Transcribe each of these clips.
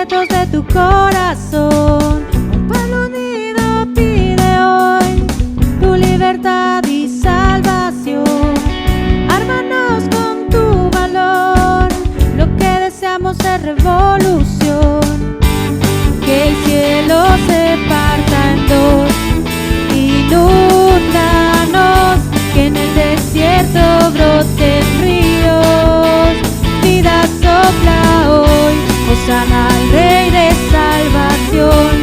secretos de tu corazón. Un pueblo unido pide hoy tu libertad y salvación. Ármanos con tu valor, lo que deseamos es revolución. Que el cielo se parta en dos, inúndanos, que en el desierto broten ríos. Vida sopla hoy, Hosana al Rey de salvación.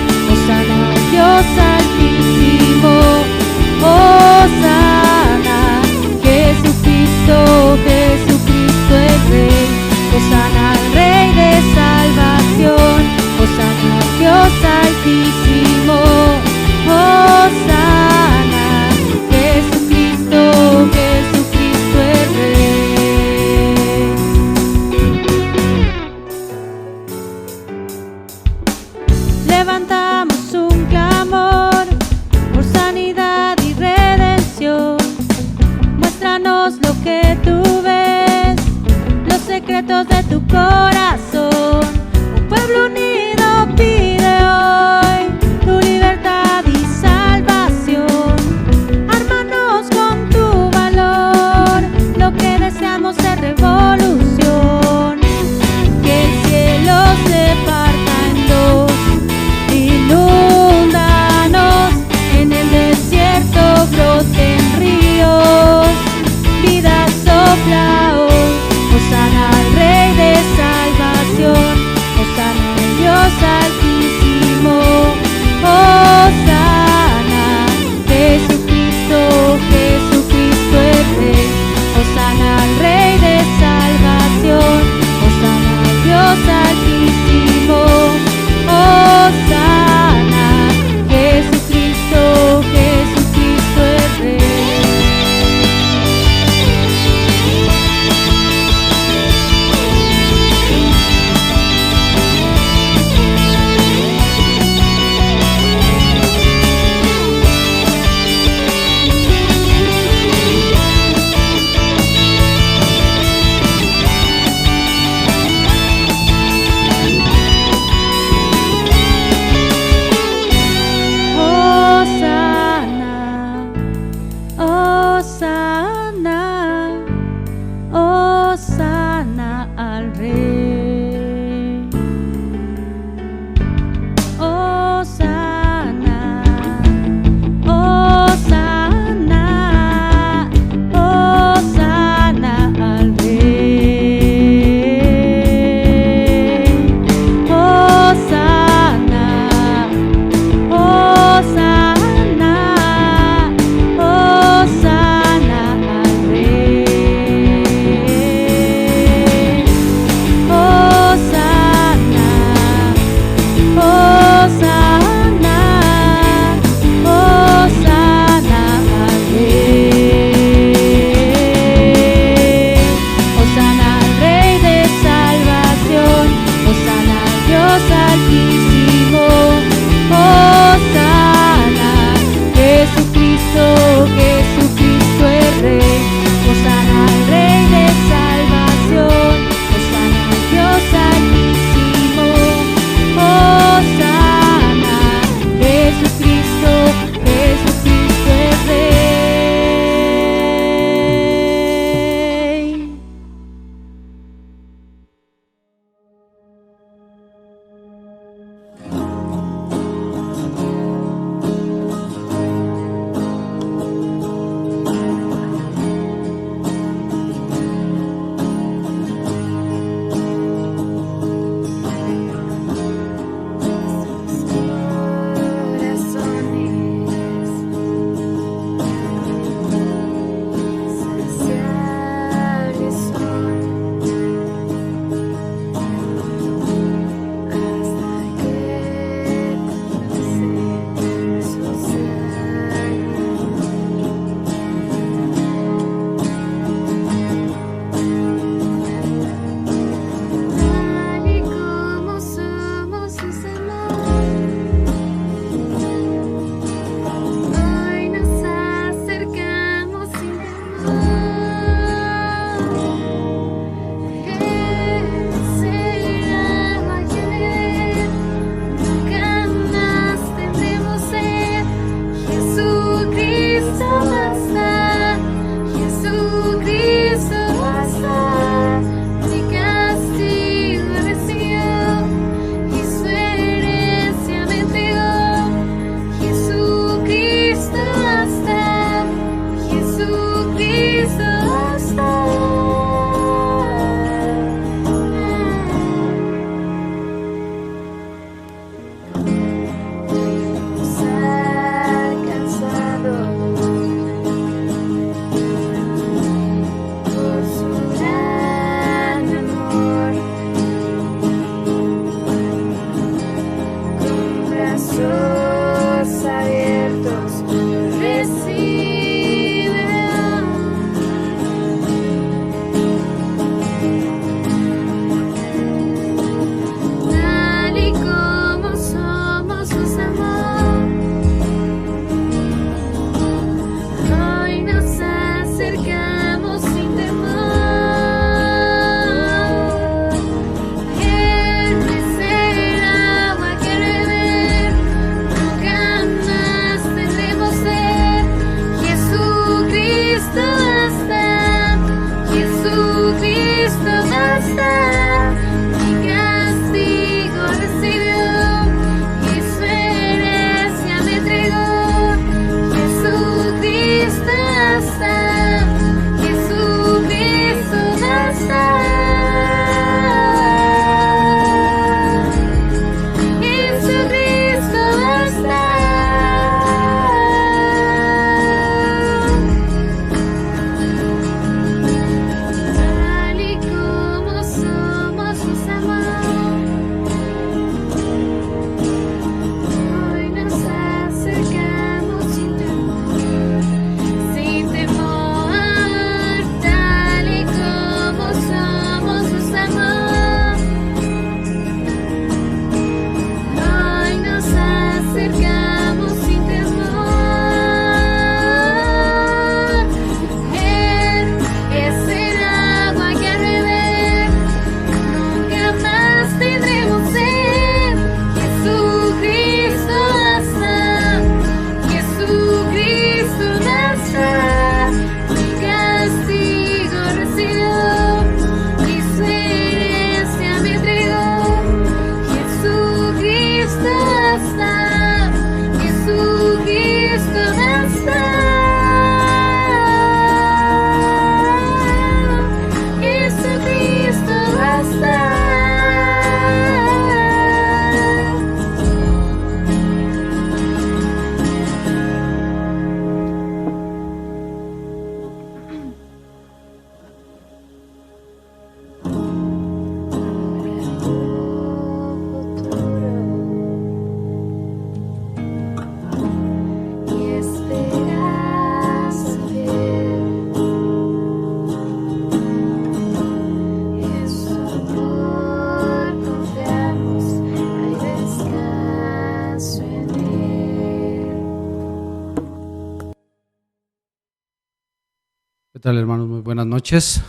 tal, hermanos? Muy buenas noches.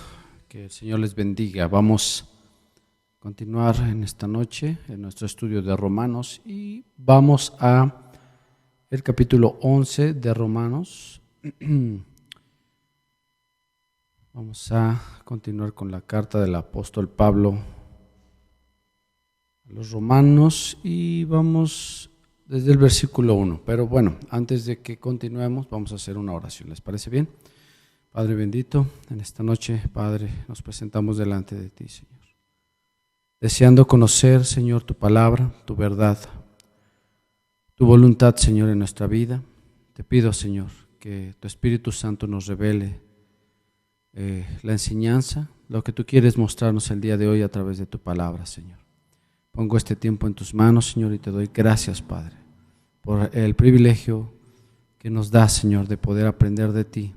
Que el Señor les bendiga. Vamos a continuar en esta noche en nuestro estudio de Romanos y vamos a el capítulo 11 de Romanos. Vamos a continuar con la carta del apóstol Pablo a los romanos y vamos desde el versículo 1. Pero bueno, antes de que continuemos, vamos a hacer una oración. ¿Les parece bien? Padre bendito, en esta noche, Padre, nos presentamos delante de ti, Señor. Deseando conocer, Señor, tu palabra, tu verdad, tu voluntad, Señor, en nuestra vida. Te pido, Señor, que tu Espíritu Santo nos revele la enseñanza, lo que tú quieres mostrarnos el día de hoy a través de tu palabra, Señor. Pongo este tiempo en tus manos, Señor, y te doy gracias, Padre, por el privilegio que nos da, Señor, de poder aprender de ti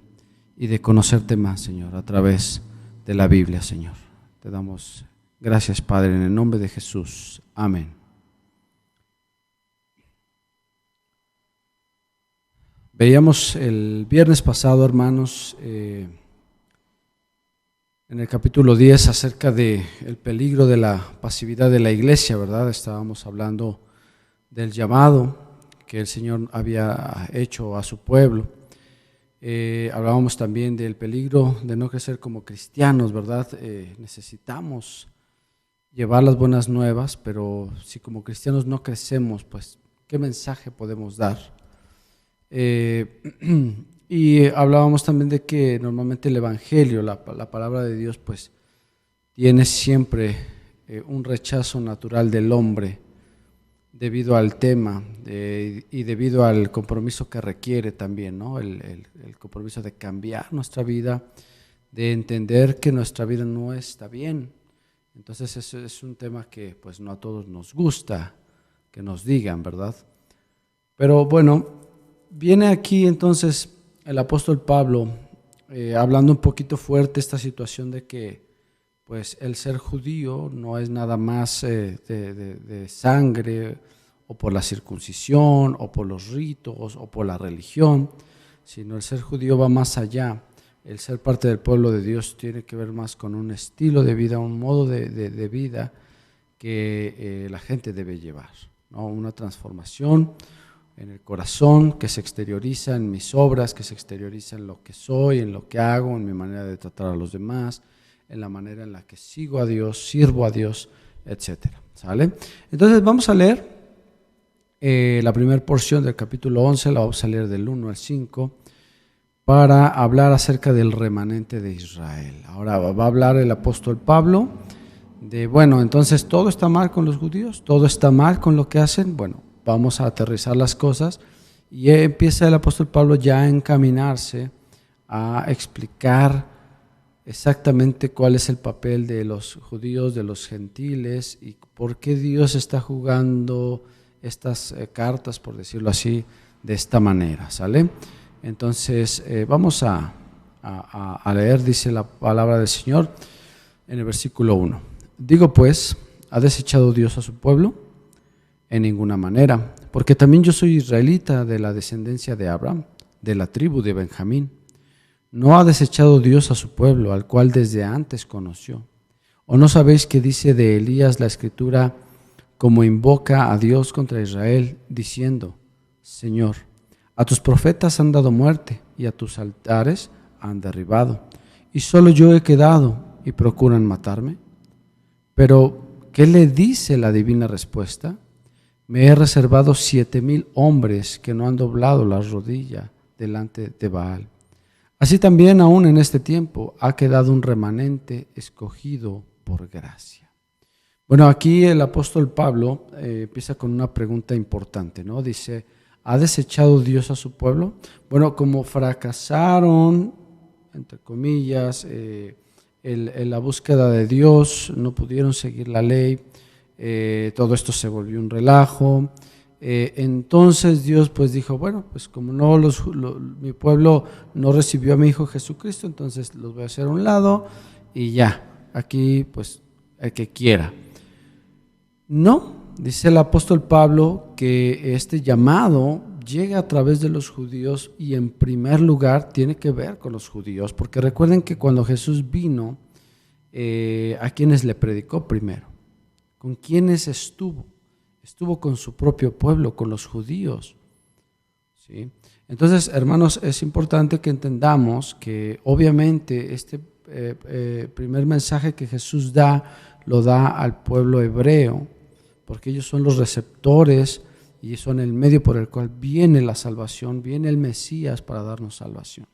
y de conocerte más, Señor, a través de la Biblia, Señor. Te damos gracias, Padre, en el nombre de Jesús. Amén. Veíamos el viernes pasado, hermanos, en el capítulo 10 acerca del peligro de la pasividad de la iglesia, ¿verdad? Estábamos hablando del llamado que el Señor había hecho a su pueblo. Hablábamos también del peligro de no crecer como cristianos, ¿verdad? Necesitamos llevar las buenas nuevas, pero si como cristianos no crecemos, pues, ¿qué mensaje podemos dar? Y hablábamos también de que normalmente el Evangelio, la palabra de Dios, pues, tiene siempre un rechazo natural del hombre, debido al tema y debido al compromiso que requiere también, ¿no? El compromiso de cambiar nuestra vida, de entender que nuestra vida no está bien. Entonces eso es un tema que pues no a todos nos gusta que nos digan, ¿verdad? Pero bueno, viene aquí entonces el apóstol Pablo hablando un poquito fuerte esta situación de que pues el ser judío no es nada más de sangre, o por la circuncisión, o por los ritos, o por la religión, sino el ser judío va más allá. El ser parte del pueblo de Dios tiene que ver más con un estilo de vida, un modo de vida que la gente debe llevar, ¿no? Una transformación en el corazón que se exterioriza en mis obras, que se exterioriza en lo que soy, en lo que hago, en mi manera de tratar a los demás, en la manera en la que sigo a Dios, sirvo a Dios, etcétera. ¿Sale? Entonces vamos a leer la primera porción del capítulo 11, la vamos a leer del 1 al 5, para hablar acerca del remanente de Israel. Ahora va a hablar el apóstol Pablo de, bueno, entonces todo está mal con los judíos, todo está mal con lo que hacen. Bueno, vamos a aterrizar las cosas y empieza el apóstol Pablo ya a encaminarse a explicar exactamente cuál es el papel de los judíos, de los gentiles y por qué Dios está jugando estas cartas, por decirlo así, de esta manera, ¿sale? Entonces vamos a leer, dice la palabra del Señor en el versículo 1. Digo pues, ¿ha desechado Dios a su pueblo? En ninguna manera, porque también yo soy israelita de la descendencia de Abraham, de la tribu de Benjamín. ¿No ha desechado Dios a su pueblo, al cual desde antes conoció? ¿O no sabéis que dice de Elías la Escritura, como invoca a Dios contra Israel, diciendo, Señor, a tus profetas han dado muerte y a tus altares han derribado, y solo yo he quedado y procuran matarme? Pero, ¿qué le dice la divina respuesta? Me he reservado 7,000 hombres que no han doblado la rodilla delante de Baal. Así también aún en este tiempo ha quedado un remanente escogido por gracia. Bueno, aquí el apóstol Pablo empieza con una pregunta importante, ¿no? Dice, ¿ha desechado Dios a su pueblo? Bueno, como fracasaron, entre comillas, en la búsqueda de Dios, no pudieron seguir la ley, todo esto se volvió un relajo. Entonces Dios pues dijo, bueno, pues como no mi pueblo no recibió a mi Hijo Jesucristo, entonces los voy a hacer a un lado y ya, aquí pues el que quiera. No, dice el apóstol Pablo que este llamado llega a través de los judíos y en primer lugar tiene que ver con los judíos, porque recuerden que cuando Jesús vino, ¿a quiénes le predicó primero? ¿Con quiénes estuvo? Estuvo con su propio pueblo, con los judíos, ¿sí? Entonces, hermanos, es importante que entendamos que obviamente este primer mensaje que Jesús lo da al pueblo hebreo, porque ellos son los receptores y son el medio por el cual viene la salvación, viene el Mesías para darnos salvación.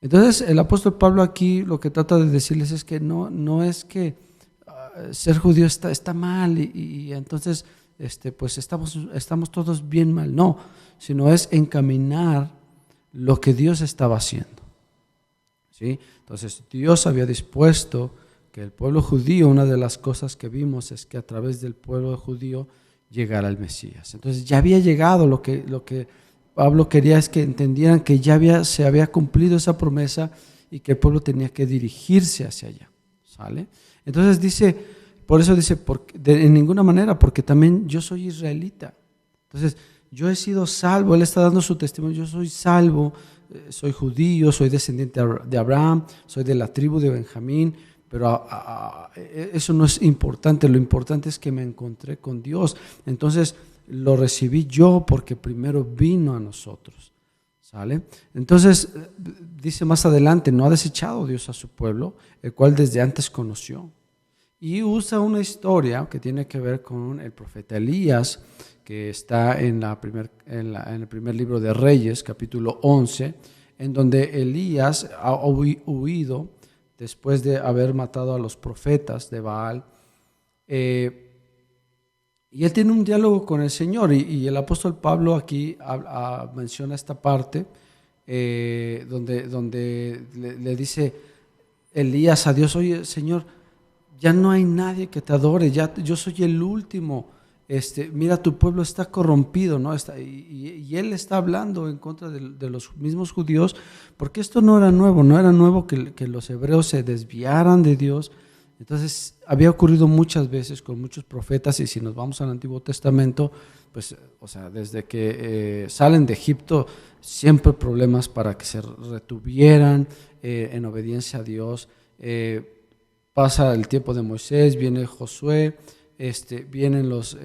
Entonces, el apóstol Pablo aquí lo que trata de decirles es que no es que ser judío está mal y entonces pues estamos todos bien mal, no, sino es encaminar lo que Dios estaba haciendo, ¿sí? Entonces Dios había dispuesto que el pueblo judío, una de las cosas que vimos es que a través del pueblo judío llegara el Mesías. Entonces ya había llegado, lo que Pablo quería es que entendieran que ya se había cumplido esa promesa y que el pueblo tenía que dirigirse hacia allá, ¿sale? Entonces por eso dice, en ninguna manera, porque también yo soy israelita. Entonces, yo he sido salvo, él está dando su testimonio, yo soy salvo, soy judío, soy descendiente de Abraham, soy de la tribu de Benjamín, pero eso no es importante, lo importante es que me encontré con Dios. Entonces, lo recibí yo porque primero vino a nosotros, ¿sale? Entonces, dice más adelante, no ha desechado Dios a su pueblo, el cual desde antes conoció. Y usa una historia que tiene que ver con el profeta Elías, que está en el primer libro de Reyes, capítulo 11, en donde Elías ha huido después de haber matado a los profetas de Baal. Y él tiene un diálogo con el Señor, y el apóstol Pablo aquí menciona esta parte donde le dice Elías a Dios: oye, Señor, ya no hay nadie que te adore, yo soy el último, mira, tu pueblo está corrompido, ¿no? Y él está hablando en contra de los mismos judíos, porque esto no era nuevo que los hebreos se desviaran de Dios. Entonces había ocurrido muchas veces con muchos profetas, y si nos vamos al Antiguo Testamento, pues, o sea, desde que salen de Egipto, siempre problemas para que se retuvieran en obediencia a Dios. Pasa el tiempo de Moisés, viene Josué, vienen los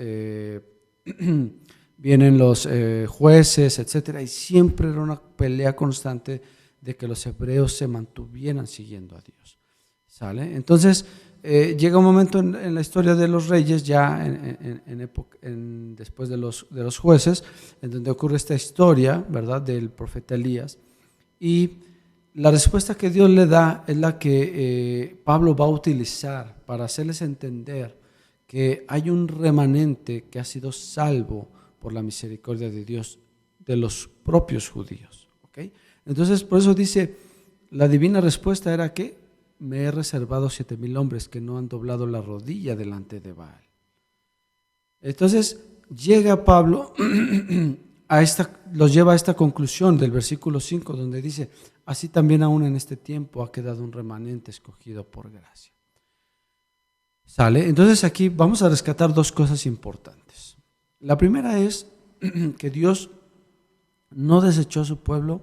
jueces, etcétera, y siempre era una pelea constante de que los hebreos se mantuvieran siguiendo a Dios, ¿sale? Entonces llega un momento en la historia de los reyes, ya después de los jueces, en donde ocurre esta historia, ¿verdad?, del profeta Elías, y la respuesta que Dios le da es la que Pablo va a utilizar para hacerles entender que hay un remanente que ha sido salvo por la misericordia de Dios de los propios judíos, ¿okay? Entonces, por eso dice, la divina respuesta era que me he reservado 7,000 hombres que no han doblado la rodilla delante de Baal. Entonces, llega Pablo los lleva a esta conclusión del versículo 5, donde dice: así también aún en este tiempo ha quedado un remanente escogido por gracia. ¿Sale? Entonces aquí vamos a rescatar dos cosas importantes. La primera es que Dios no desechó a su pueblo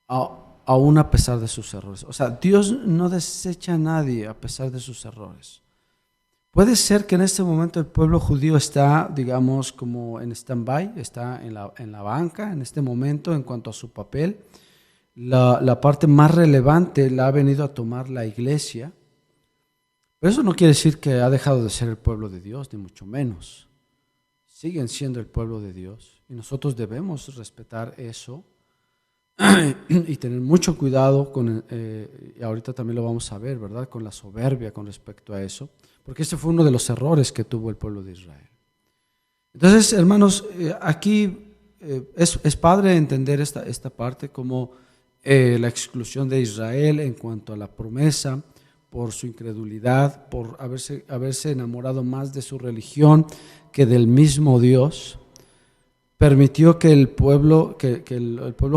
aún a pesar de sus errores. O sea, Dios no desecha a nadie a pesar de sus errores. Puede ser que en este momento el pueblo judío está, digamos, como en stand-by, está en la banca en este momento en cuanto a su papel. La parte más relevante la ha venido a tomar la iglesia, pero eso no quiere decir que ha dejado de ser el pueblo de Dios, ni mucho menos. Siguen siendo el pueblo de Dios y nosotros debemos respetar eso y tener mucho cuidado y ahorita también lo vamos a ver, ¿verdad?, con la soberbia con respecto a eso, porque ese fue uno de los errores que tuvo el pueblo de Israel. Entonces, hermanos, aquí es padre entender esta parte como la exclusión de Israel en cuanto a la promesa, por su incredulidad, por haberse enamorado más de su religión que del mismo Dios. Permitió que el pueblo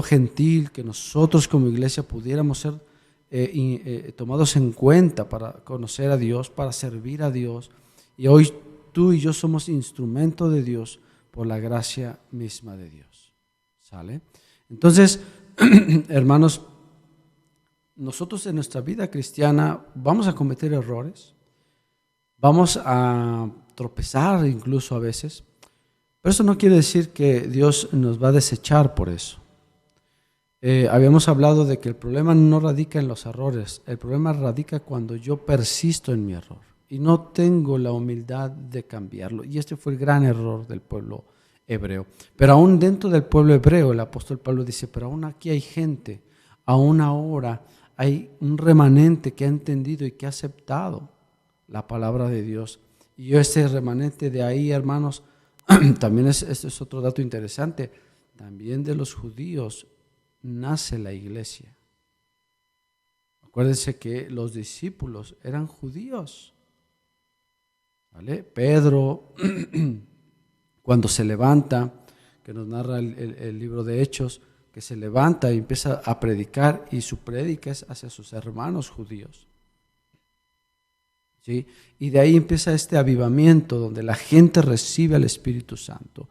gentil, que nosotros como iglesia pudiéramos ser tomados en cuenta para conocer a Dios, para servir a Dios. Y hoy tú y yo somos instrumento de Dios por la gracia misma de Dios. ¿Sale? Entonces, hermanos, nosotros en nuestra vida cristiana vamos a cometer errores, vamos a tropezar incluso a veces, pero eso no quiere decir que Dios nos va a desechar por eso. Habíamos hablado de que el problema no radica en los errores, el problema radica cuando yo persisto en mi error y no tengo la humildad de cambiarlo. Y este fue el gran error del pueblo hebreo. Pero aún dentro del pueblo hebreo, el apóstol Pablo dice, pero aún aquí hay gente, aún ahora hay un remanente que ha entendido y que ha aceptado la palabra de Dios. Y ese remanente de ahí, hermanos, también este es otro dato interesante, también de los judíos nace la iglesia. Acuérdense que los discípulos eran judíos, ¿vale? Pedro, cuando se levanta, que nos narra el libro de Hechos, que se levanta y empieza a predicar, y su prédica es hacia sus hermanos judíos, ¿sí? Y de ahí empieza este avivamiento donde la gente recibe al Espíritu Santo.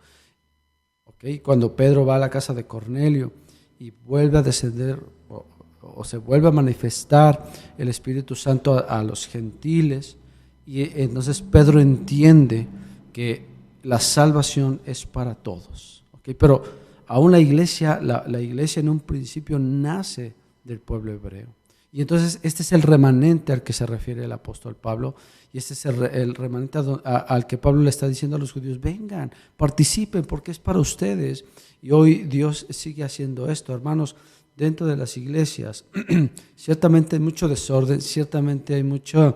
¿Okay? Cuando Pedro va a la casa de Cornelio y vuelve a descender o se vuelve a manifestar el Espíritu Santo a los gentiles, y entonces Pedro entiende que la salvación es para todos. ¿Okay? Pero aún la iglesia en un principio nace del pueblo hebreo. Y entonces este es el remanente al que se refiere el apóstol Pablo, y este es el remanente al que Pablo le está diciendo a los judíos, vengan, participen porque es para ustedes. Y hoy Dios sigue haciendo esto, hermanos, dentro de las iglesias. Ciertamente hay mucho desorden, ciertamente hay mucha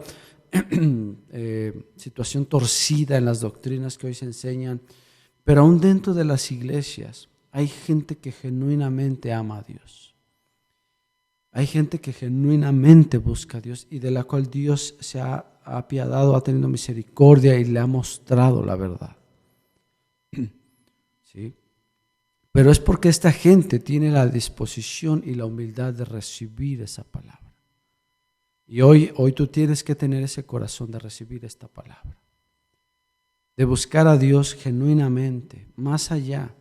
situación torcida en las doctrinas que hoy se enseñan, pero aún dentro de las iglesias hay gente que genuinamente ama a Dios. Hay gente que genuinamente busca a Dios y de la cual Dios se ha apiadado, ha tenido misericordia y le ha mostrado la verdad. ¿Sí? Pero es porque esta gente tiene la disposición y la humildad de recibir esa palabra. Y hoy tú tienes que tener ese corazón de recibir esta palabra, de buscar a Dios genuinamente, más allá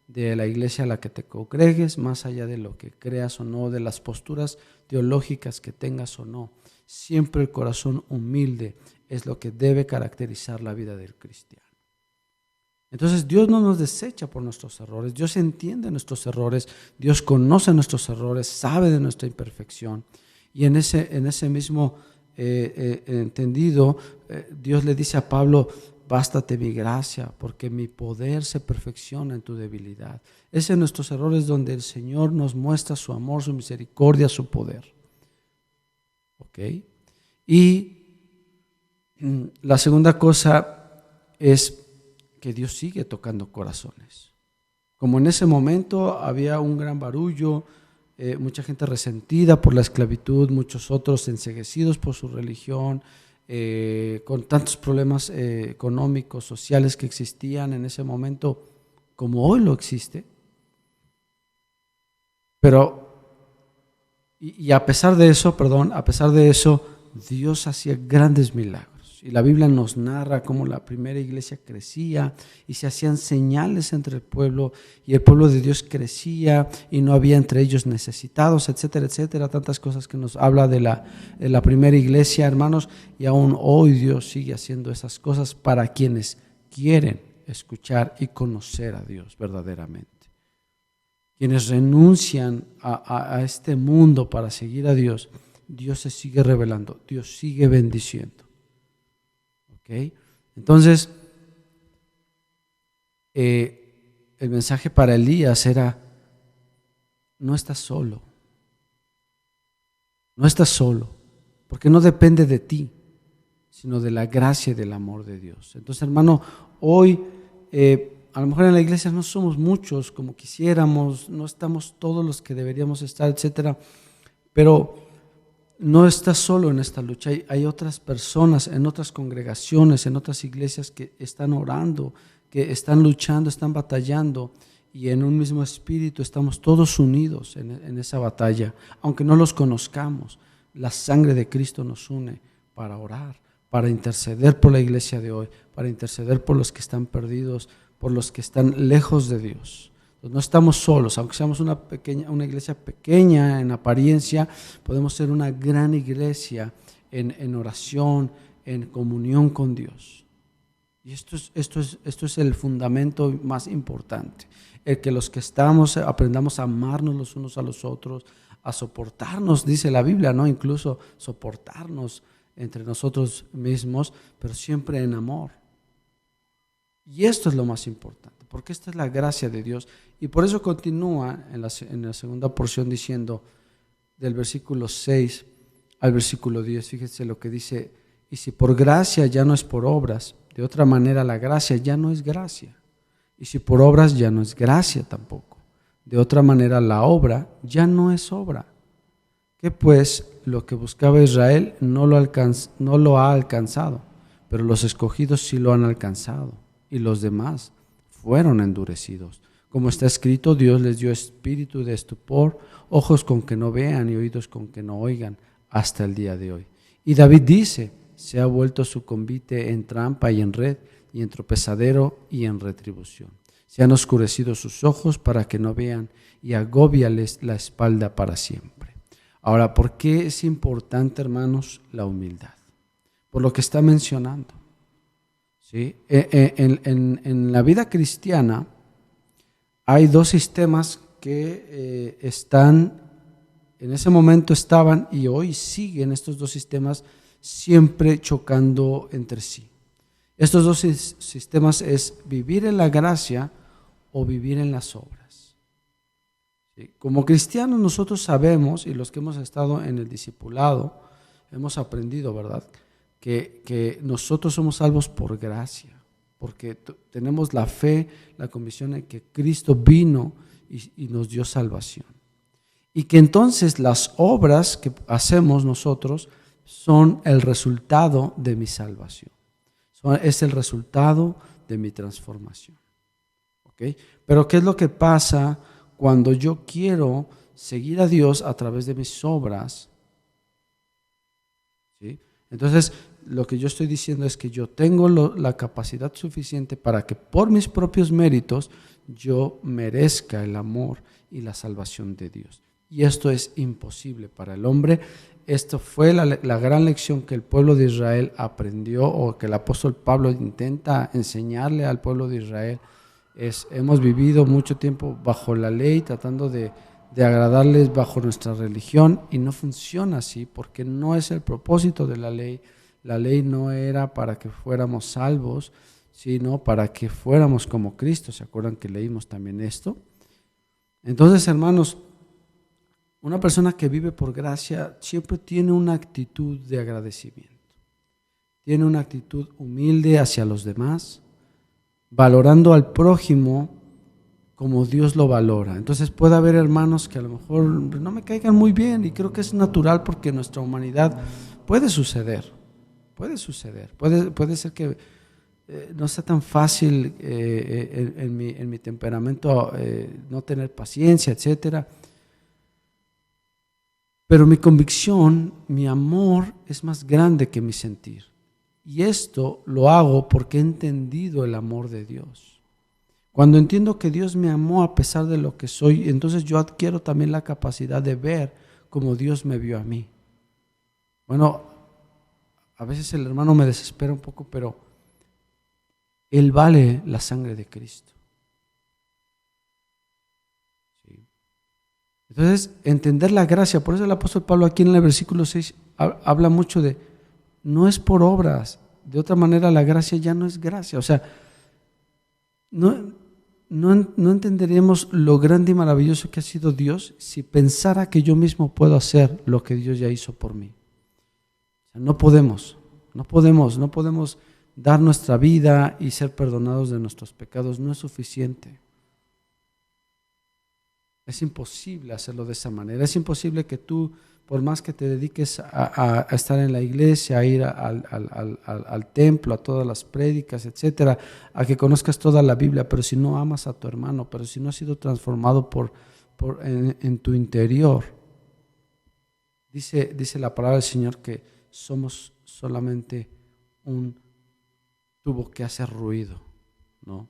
de la iglesia a la que te congregues, más allá de lo que creas o no, de las posturas teológicas que tengas o no. Siempre el corazón humilde es lo que debe caracterizar la vida del cristiano. Entonces Dios no nos desecha por nuestros errores, Dios entiende nuestros errores, Dios conoce nuestros errores, sabe de nuestra imperfección. Y en ese mismo entendido, Dios le dice a Pablo, bástate mi gracia, porque mi poder se perfecciona en tu debilidad. Es en nuestros errores donde el Señor nos muestra su amor, su misericordia, su poder. ¿Ok? Y la segunda cosa es que Dios sigue tocando corazones. Como en ese momento había un gran barullo, mucha gente resentida por la esclavitud, muchos otros enceguecidos por su religión, con tantos problemas económicos, sociales que existían en ese momento, como hoy lo existe. Pero, y a pesar de eso, Dios hacía grandes milagros. Y la Biblia nos narra cómo la primera iglesia crecía y se hacían señales entre el pueblo, y el pueblo de Dios crecía y no había entre ellos necesitados, etcétera, etcétera. Tantas cosas que nos habla de la primera iglesia, hermanos, y aún hoy Dios sigue haciendo esas cosas para quienes quieren escuchar y conocer a Dios verdaderamente. Quienes renuncian a este mundo para seguir a Dios, Dios se sigue revelando, Dios sigue bendiciendo. ¿Okay? Entonces, el mensaje para Elías era, no estás solo, porque no depende de ti, sino de la gracia y del amor de Dios. Entonces, hermano, hoy a lo mejor en la iglesia no somos muchos como quisiéramos, no estamos todos los que deberíamos estar, etcétera, pero no estás solo en esta lucha. Hay otras personas en otras congregaciones, en otras iglesias que están orando, que están luchando, están batallando, y en un mismo espíritu estamos todos unidos en esa batalla. Aunque no los conozcamos, la sangre de Cristo nos une para orar, para interceder por la iglesia de hoy, para interceder por los que están perdidos, por los que están lejos de Dios. No estamos solos, aunque seamos una iglesia pequeña en apariencia, podemos ser una gran iglesia en oración, en comunión con Dios. Y esto es el fundamento más importante, el que los que estamos aprendamos a amarnos los unos a los otros, a soportarnos, dice la Biblia, ¿no? Incluso soportarnos entre nosotros mismos, pero siempre en amor. Y esto es lo más importante, porque esta es la gracia de Dios. Y por eso continúa en la segunda porción diciendo, del versículo 6 al versículo 10, fíjense lo que dice: y si por gracia ya no es por obras, de otra manera la gracia ya no es gracia. Y si por obras ya no es gracia tampoco, de otra manera la obra ya no es obra. Que pues lo que buscaba Israel no lo ha alcanzado, pero los escogidos sí lo han alcanzado, y los demás fueron endurecidos. Como está escrito, Dios les dio espíritu de estupor, ojos con que no vean y oídos con que no oigan, hasta el día de hoy. Y David dice: se ha vuelto su convite en trampa y en red, y en tropezadero y en retribución. Se han oscurecido sus ojos para que no vean, y agóbiales la espalda para siempre. Ahora, ¿por qué es importante, hermanos, la humildad? Por lo que está mencionando. ¿Sí? En la vida cristiana hay dos sistemas que en ese momento estaban y hoy siguen estos dos sistemas siempre chocando entre sí. Estos dos sistemas es vivir en la gracia o vivir en las obras. ¿Sí? Como cristianos nosotros sabemos, y los que hemos estado en el discipulado, hemos aprendido, ¿verdad?, que nosotros somos salvos por gracia, porque tenemos la fe, la convicción de que Cristo vino y nos dio salvación. Y que entonces las obras que hacemos nosotros son el resultado de mi salvación. Es el resultado de mi transformación. ¿Okay? Pero ¿qué es lo que pasa cuando yo quiero seguir a Dios a través de mis obras? ¿Sí? Entonces, lo que yo estoy diciendo es que yo tengo la capacidad suficiente para que por mis propios méritos yo merezca el amor y la salvación de Dios. Y esto es imposible para el hombre. Esto fue la gran lección que el pueblo de Israel aprendió, o que el apóstol Pablo intenta enseñarle al pueblo de Israel. Hemos vivido mucho tiempo bajo la ley, tratando de agradarles bajo nuestra religión, y no funciona así, porque no es el propósito de la ley. La ley no era para que fuéramos salvos, sino para que fuéramos como Cristo. ¿Se acuerdan que leímos también esto? Entonces, hermanos, una persona que vive por gracia siempre tiene una actitud de agradecimiento. Tiene una actitud humilde hacia los demás, valorando al prójimo como Dios lo valora. Entonces puede haber hermanos que a lo mejor no me caigan muy bien, y creo que es natural porque en nuestra humanidad puede suceder. Puede ser que no sea tan fácil en mi temperamento no tener paciencia, etcétera. Pero mi convicción, mi amor es más grande que mi sentir. Y esto lo hago porque he entendido el amor de Dios. Cuando entiendo que Dios me amó a pesar de lo que soy, entonces yo adquiero también la capacidad de ver como Dios me vio a mí. Bueno, a veces el hermano me desespera un poco, pero Él vale la sangre de Cristo. ¿Sí? Entonces, entender la gracia. Por eso el apóstol Pablo aquí en el versículo 6 habla mucho de, no es por obras, de otra manera la gracia ya no es gracia. O sea, no entenderíamos lo grande y maravilloso que ha sido Dios si pensara que yo mismo puedo hacer lo que Dios ya hizo por mí. No podemos dar nuestra vida y ser perdonados de nuestros pecados. No es suficiente. Es imposible hacerlo de esa manera. Es imposible que tú, por más que te dediques a estar en la iglesia, a ir al templo, a todas las prédicas, etcétera, a que conozcas toda la Biblia, pero si no amas a tu hermano, pero si no has sido transformado en tu interior, dice la palabra del Señor que somos solamente un tubo que hace ruido, ¿no?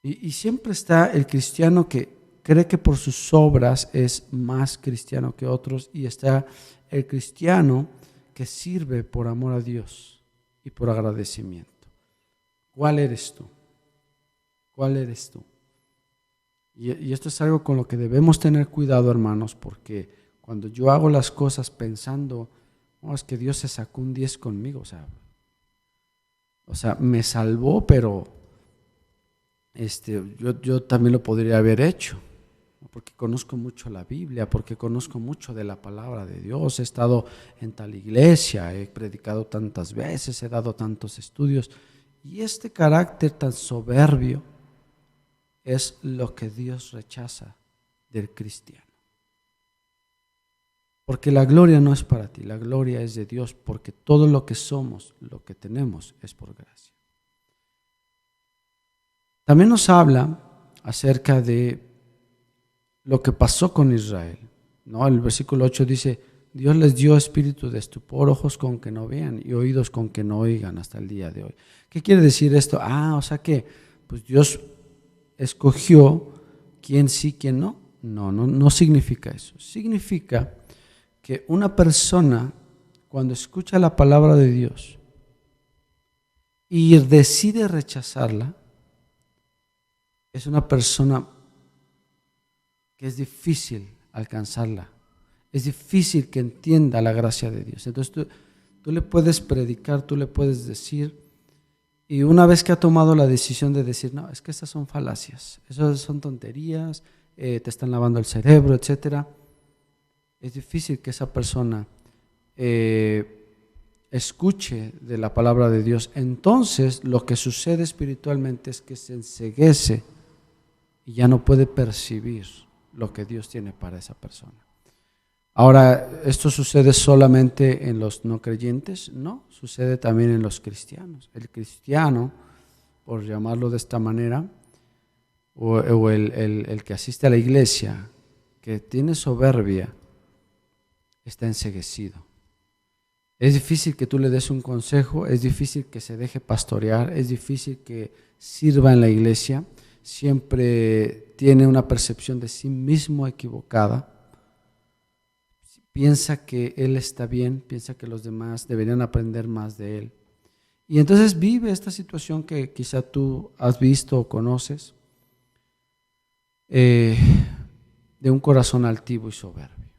Y siempre está el cristiano que cree que por sus obras es más cristiano que otros, y está el cristiano que sirve por amor a Dios y por agradecimiento. ¿Cuál eres tú? ¿Cuál eres tú? Y esto es algo con lo que debemos tener cuidado, hermanos, porque cuando yo hago las cosas pensando, no, es que Dios se sacó un 10 conmigo, o sea, me salvó, pero yo también lo podría haber hecho, porque conozco mucho la Biblia, porque conozco mucho de la palabra de Dios, he estado en tal iglesia, he predicado tantas veces, he dado tantos estudios, y este carácter tan soberbio es lo que Dios rechaza del cristiano. Porque la gloria no es para ti, la gloria es de Dios, porque todo lo que somos, lo que tenemos, es por gracia. También nos habla acerca de lo que pasó con Israel, ¿no? El versículo 8 dice: Dios les dio espíritu de estupor, ojos con que no vean y oídos con que no oigan hasta el día de hoy. ¿Qué quiere decir esto? O sea que pues Dios escogió quién sí, quién no. No significa eso. Significa que una persona, cuando escucha la palabra de Dios y decide rechazarla, es una persona que es difícil alcanzarla, es difícil que entienda la gracia de Dios. Entonces tú le puedes predicar, tú le puedes decir, y una vez que ha tomado la decisión de decir, no, es que esas son falacias, esas son tonterías, te están lavando el cerebro, etcétera, es difícil que esa persona escuche de la palabra de Dios. Entonces lo que sucede espiritualmente es que se enceguece y ya no puede percibir lo que Dios tiene para esa persona. Ahora, ¿esto sucede solamente en los no creyentes? No, sucede también en los cristianos. El cristiano, por llamarlo de esta manera, o el que asiste a la iglesia, que tiene soberbia, está enceguecido. Es difícil que tú le des un consejo, es difícil que se deje pastorear, es difícil que sirva en la iglesia. Siempre tiene una percepción de sí mismo equivocada. Piensa que él está bien, piensa que los demás deberían aprender más de él. Y entonces vive esta situación que quizá tú has visto o conoces, de un corazón altivo y soberbio.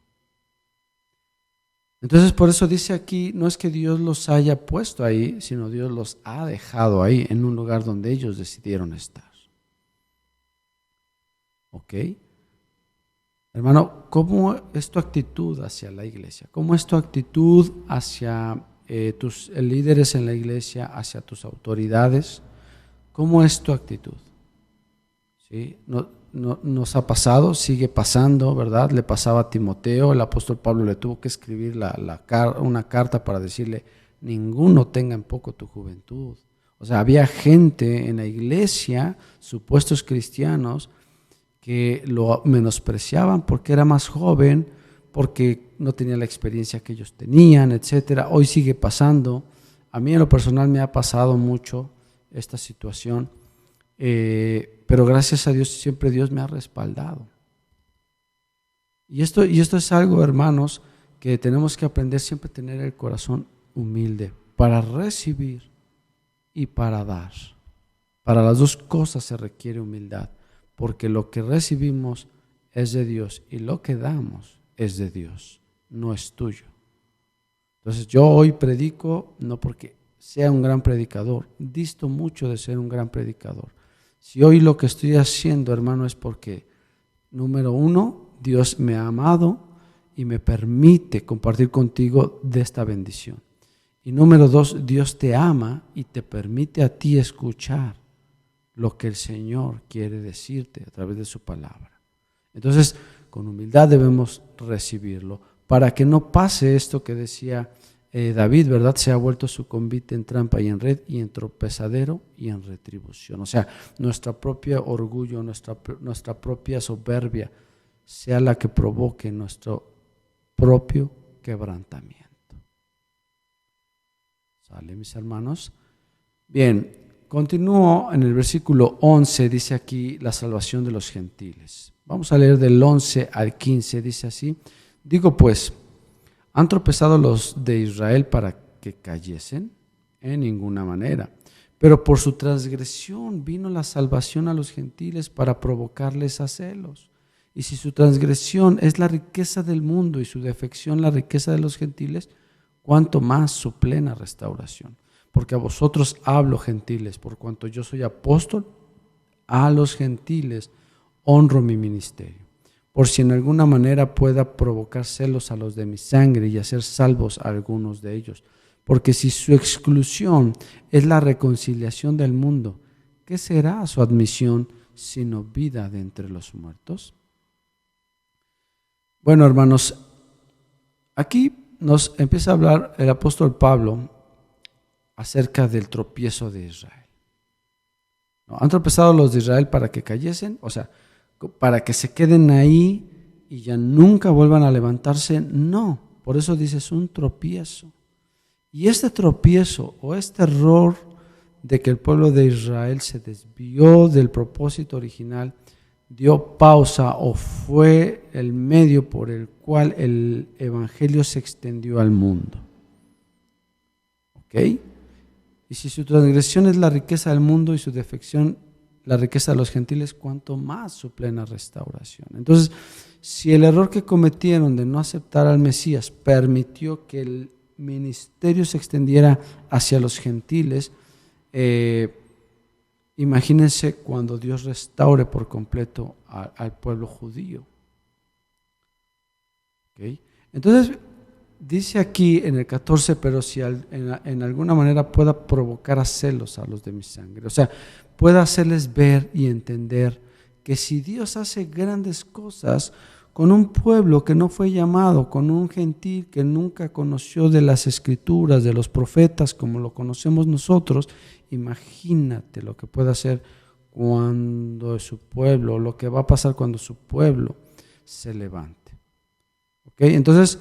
Entonces por eso dice aquí, no es que Dios los haya puesto ahí, sino Dios los ha dejado ahí en un lugar donde ellos decidieron estar. ¿Ok? Hermano, ¿cómo es tu actitud hacia la iglesia? ¿Cómo es tu actitud hacia tus líderes en la iglesia, hacia tus autoridades? ¿Cómo es tu actitud? ¿Sí? Nos ha pasado, sigue pasando, ¿verdad? Le pasaba a Timoteo, el apóstol Pablo le tuvo que escribir una carta para decirle: ninguno tenga en poco tu juventud. O sea, había gente en la iglesia, supuestos cristianos, que lo menospreciaban porque era más joven, porque no tenía la experiencia que ellos tenían, etcétera. Hoy sigue pasando. A mí en lo personal me ha pasado mucho esta situación, pero gracias a Dios siempre Dios me ha respaldado. Y esto es algo, hermanos, que tenemos que aprender siempre a tener el corazón humilde para recibir y para dar. Para las dos cosas se requiere humildad, porque lo que recibimos es de Dios y lo que damos es de Dios, no es tuyo. Entonces yo hoy predico no porque sea un gran predicador, disto mucho de ser un gran predicador. Si hoy lo que estoy haciendo, hermano, es porque, número uno, Dios me ha amado y me permite compartir contigo de esta bendición. Y número dos, Dios te ama y te permite a ti escuchar lo que el Señor quiere decirte a través de su palabra. Entonces, con humildad debemos recibirlo para que no pase esto que decía David, ¿verdad? Se ha vuelto su convite en trampa y en red y en tropezadero y en retribución. O sea, nuestra propia orgullo, nuestra propia soberbia sea la que provoque nuestro propio quebrantamiento. ¿Sale, mis hermanos? Bien. Continúo en el versículo 11, dice aquí la salvación de los gentiles. Vamos a leer del 11 al 15, dice así. Digo pues, ¿han tropezado los de Israel para que cayesen? En ninguna manera. Pero por su transgresión vino la salvación a los gentiles para provocarles a celos. Y si su transgresión es la riqueza del mundo y su defección la riqueza de los gentiles, ¿cuánto más su plena restauración? Porque a vosotros hablo, gentiles, por cuanto yo soy apóstol, a los gentiles honro mi ministerio, por si en alguna manera pueda provocar celos a los de mi sangre y hacer salvos a algunos de ellos. Porque si su exclusión es la reconciliación del mundo, ¿qué será su admisión sino vida de entre los muertos? Bueno, hermanos, aquí nos empieza a hablar el apóstol Pablo acerca del tropiezo de Israel. ¿No? ¿Han tropezado los de Israel para que cayesen? O sea, para que se queden ahí y ya nunca vuelvan a levantarse. No, por eso dice, es un tropiezo. Y este tropiezo o este error de que el pueblo de Israel se desvió del propósito original, dio pausa o fue el medio por el cual el evangelio se extendió al mundo. ¿Ok? Y si su transgresión es la riqueza del mundo y su defección la riqueza de los gentiles, cuanto más su plena restauración. Entonces, si el error que cometieron de no aceptar al Mesías permitió que el ministerio se extendiera hacia los gentiles, imagínense cuando Dios restaure por completo al pueblo judío. ¿Okay? Entonces, dice aquí en el 14, pero si en alguna manera pueda provocar a celos a los de mi sangre. O sea, pueda hacerles ver y entender que si Dios hace grandes cosas con un pueblo que no fue llamado, con un gentil que nunca conoció de las escrituras, de los profetas como lo conocemos nosotros, imagínate lo que puede hacer cuando su pueblo, lo que va a pasar cuando su pueblo se levante. ¿Ok? Entonces,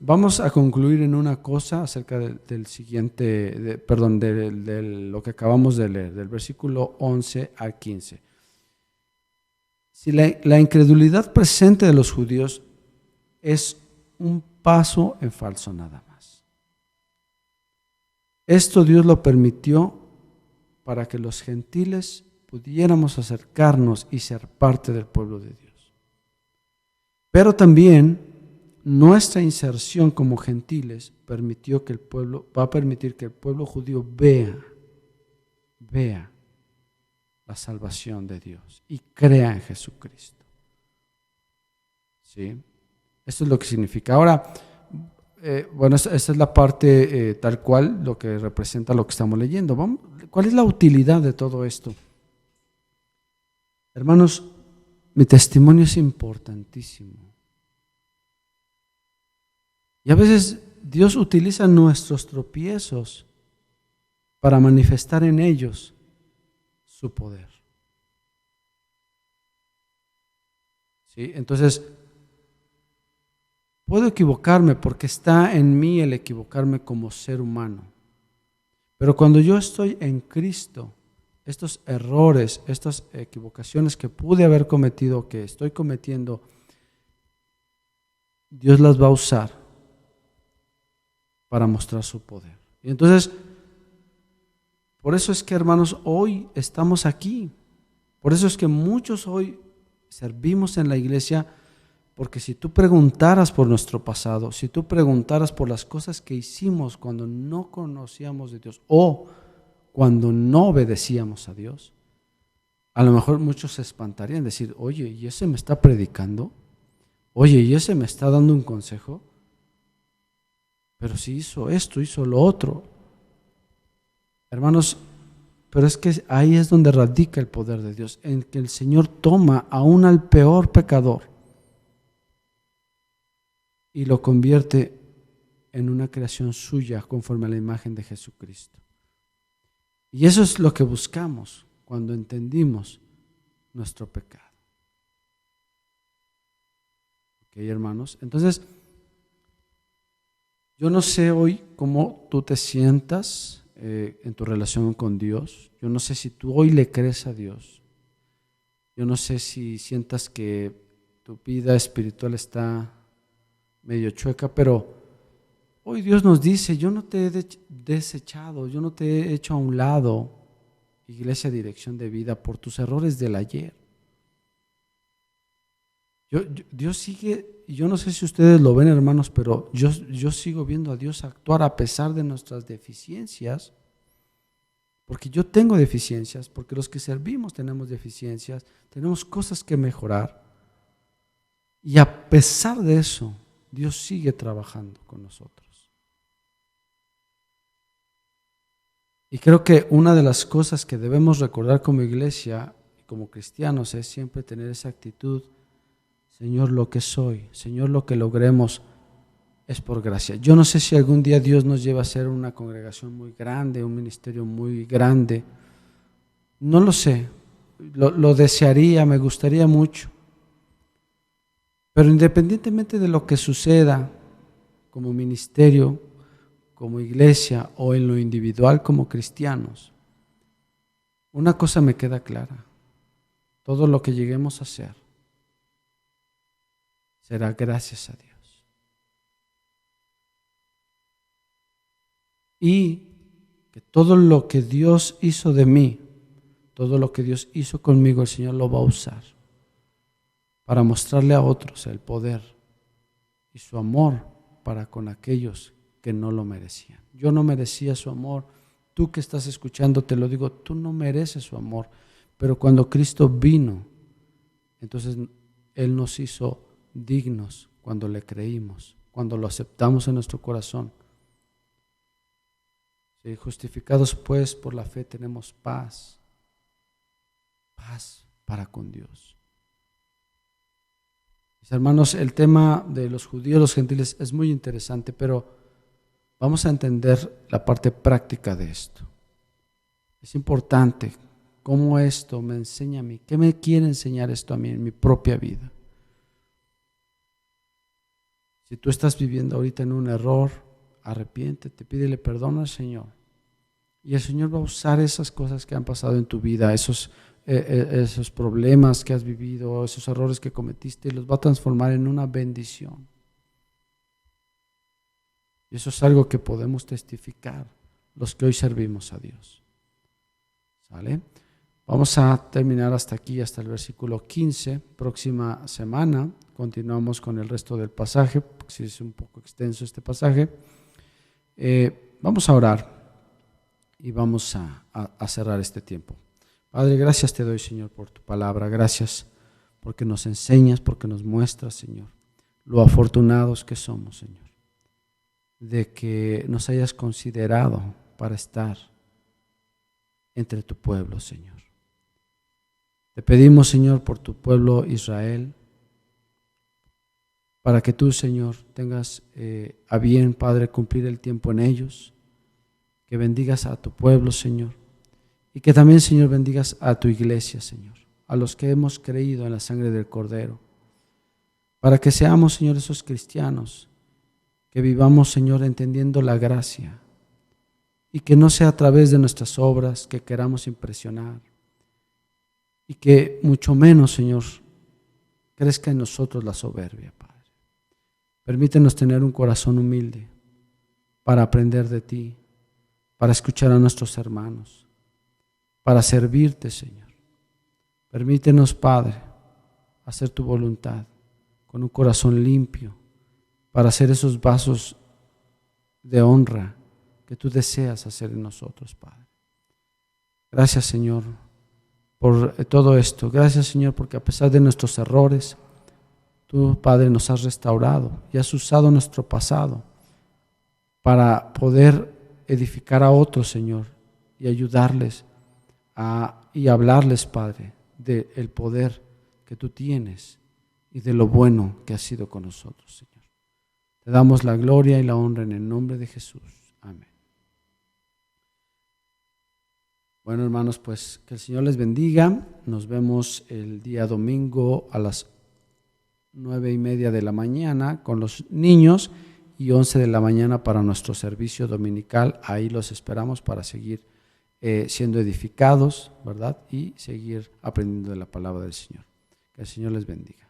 vamos a concluir en una cosa acerca del siguiente, de lo que acabamos de leer, del versículo 11 al 15. Si la incredulidad presente de los judíos es un paso en falso nada más. Esto Dios lo permitió para que los gentiles pudiéramos acercarnos y ser parte del pueblo de Dios. Pero también nuestra inserción como gentiles va a permitir que el pueblo judío vea la salvación de Dios y crea en Jesucristo. ¿Sí? Esto es lo que significa. Ahora, esa es la parte tal cual, lo que representa lo que estamos leyendo. ¿Cuál es la utilidad de todo esto? Hermanos, mi testimonio es importantísimo. Y a veces Dios utiliza nuestros tropiezos para manifestar en ellos su poder. ¿Sí? Entonces, puedo equivocarme porque está en mí el equivocarme como ser humano. Pero cuando yo estoy en Cristo, estos errores, estas equivocaciones que pude haber cometido, que estoy cometiendo, Dios las va a usar para mostrar su poder. Y entonces, por eso es que, hermanos, hoy estamos aquí. Por eso es que muchos hoy servimos en la iglesia, porque si tú preguntaras por nuestro pasado, si tú preguntaras por las cosas que hicimos cuando no conocíamos de Dios o cuando no obedecíamos a Dios, a lo mejor muchos se espantarían, decir, oye, ¿y ese me está predicando? Oye, ¿y ese me está dando un consejo? Pero si hizo esto, hizo lo otro. Hermanos, pero es que ahí es donde radica el poder de Dios, en que el Señor toma aún al peor pecador y lo convierte en una creación suya conforme a la imagen de Jesucristo. Y eso es lo que buscamos cuando entendimos nuestro pecado. ¿Ok, hermanos? Entonces, yo no sé hoy cómo tú te sientas en tu relación con Dios. Yo no sé si tú hoy le crees a Dios. Yo no sé si sientas que tu vida espiritual está medio chueca, pero hoy Dios nos dice, yo no te he desechado, yo no te he hecho a un lado, Iglesia Dirección de Vida, por tus errores del ayer. Dios sigue, y yo no sé si ustedes lo ven, hermanos, pero yo sigo viendo a Dios actuar a pesar de nuestras deficiencias, porque yo tengo deficiencias, porque los que servimos tenemos deficiencias, tenemos cosas que mejorar, y a pesar de eso, Dios sigue trabajando con nosotros. Y creo que una de las cosas que debemos recordar como iglesia y como cristianos es siempre tener esa actitud: Señor, lo que soy, Señor, lo que logremos es por gracia. Yo no sé si algún día Dios nos lleva a ser una congregación muy grande, un ministerio muy grande. No lo sé, lo desearía, me gustaría mucho. Pero independientemente de lo que suceda como ministerio, como iglesia o en lo individual como cristianos, una cosa me queda clara: todo lo que lleguemos a hacer será gracias a Dios. Y que todo lo que Dios hizo de mí, todo lo que Dios hizo conmigo, el Señor lo va a usar para mostrarle a otros el poder y su amor para con aquellos que no lo merecían. Yo no merecía su amor. Tú que estás escuchando, te lo digo, tú no mereces su amor. Pero cuando Cristo vino, entonces Él nos hizo dignos cuando le creímos, cuando lo aceptamos en nuestro corazón. Sí, justificados pues por la fe tenemos paz para con Dios. Mis hermanos, el tema de los judíos, los gentiles es muy interesante, pero vamos a entender la parte práctica de esto. Es importante cómo esto me enseña a mí, qué me quiere enseñar esto a mí en mi propia vida. Si tú estás viviendo ahorita en un error, arrepiéntete, pídele perdón al Señor. Y el Señor va a usar esas cosas que han pasado en tu vida, esos problemas que has vivido, esos errores que cometiste, y los va a transformar en una bendición. Y eso es algo que podemos testificar los que hoy servimos a Dios. ¿Sale? Vamos a terminar hasta aquí, hasta el versículo 15. Próxima semana continuamos con el resto del pasaje, porque si es un poco extenso este pasaje. Vamos a orar y vamos a cerrar este tiempo. Padre, gracias te doy, Señor, por tu palabra. Gracias porque nos enseñas, porque nos muestras, Señor, lo afortunados que somos, Señor, de que nos hayas considerado para estar entre tu pueblo, Señor. Te pedimos, Señor, por tu pueblo Israel, para que tú, Señor, tengas a bien, Padre, cumplir el tiempo en ellos, que bendigas a tu pueblo, Señor, y que también, Señor, bendigas a tu iglesia, Señor, a los que hemos creído en la sangre del Cordero, para que seamos, Señor, esos cristianos que vivamos, Señor, entendiendo la gracia, y que no sea a través de nuestras obras que queramos impresionar, y que mucho menos, Señor, crezca en nosotros la soberbia, Padre. Permítenos tener un corazón humilde para aprender de ti, para escuchar a nuestros hermanos, para servirte, Señor. Permítenos, Padre, hacer tu voluntad con un corazón limpio, para hacer esos vasos de honra que tú deseas hacer en nosotros, Padre. Gracias, Señor, por todo esto. Gracias, Señor, porque a pesar de nuestros errores, tú, Padre, nos has restaurado y has usado nuestro pasado para poder edificar a otros, Señor, y ayudarles y hablarles, Padre, del poder que tú tienes y de lo bueno que has sido con nosotros, Señor. Te damos la gloria y la honra en el nombre de Jesús. Amén. Bueno, hermanos, pues que el Señor les bendiga. Nos vemos el día domingo a las 9:30 de la mañana con los niños y 11 de la mañana para nuestro servicio dominical. Ahí los esperamos para seguir siendo edificados, ¿verdad? Y seguir aprendiendo de la palabra del Señor. Que el Señor les bendiga.